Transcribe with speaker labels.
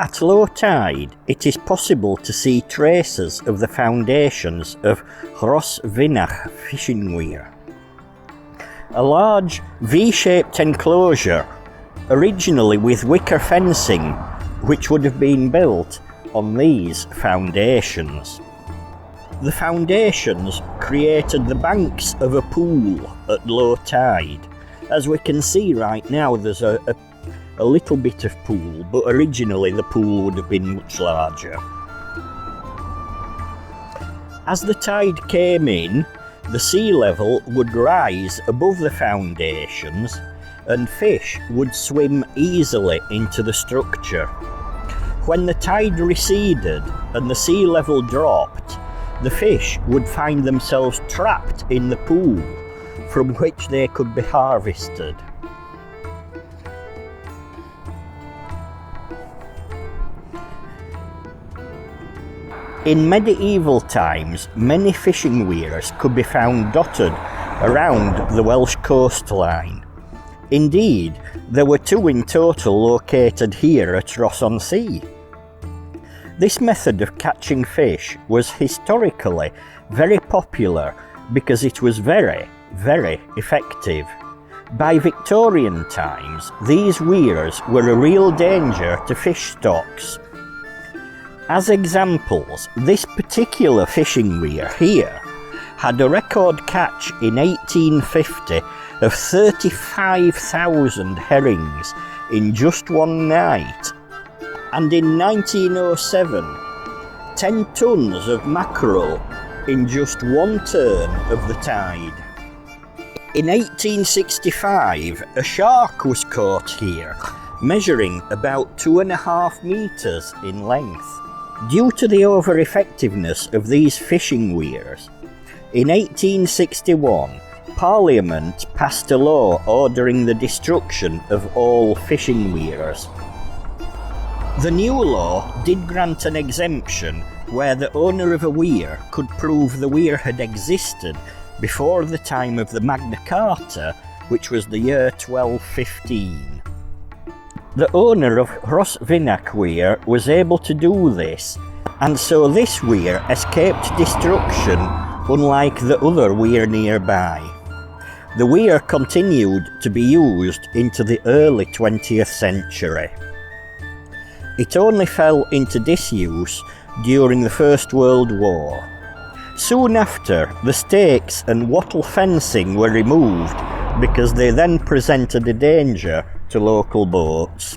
Speaker 1: At low tide, it is possible to see traces of the foundations of Rhos Fynach fishing weir, a large V-shaped enclosure, originally with wicker fencing, which would have been built on these foundations. The foundations created the banks of a pool at low tide. As we can see right now, there's a little bit of pool, but originally the pool would have been much larger. As the tide came in, the sea level would rise above the foundations and fish would swim easily into the structure. When the tide receded and the sea level dropped, the fish would find themselves trapped in the pool, from which they could be harvested. In medieval times, many fishing weirs could be found dotted around the Welsh coastline. Indeed, there were 2 in total located here at Rhos-on-Sea. This method of catching fish was historically very popular because it was very, very effective. By Victorian times, these weirs were a real danger to fish stocks. As examples, this particular fishing weir here had a record catch in 1850 of 35,000 herrings in just one night, and in 1907, 10 tons of mackerel in just one turn of the tide. In 1865, a shark was caught here, measuring about 2.5 meters in length. Due to the over-effectiveness of these fishing weirs, in 1861, Parliament passed a law ordering the destruction of all fishing weirs. The new law did grant an exemption where the owner of a weir could prove the weir had existed before the time of the Magna Carta, which was the year 1215. The owner of Rhos Fynach weir was able to do this, and so this weir escaped destruction, unlike the other weir nearby. The weir continued to be used into the early 20th century. It only fell into disuse during the First World War. Soon after, the stakes and wattle fencing were removed because they then presented a danger to local boats.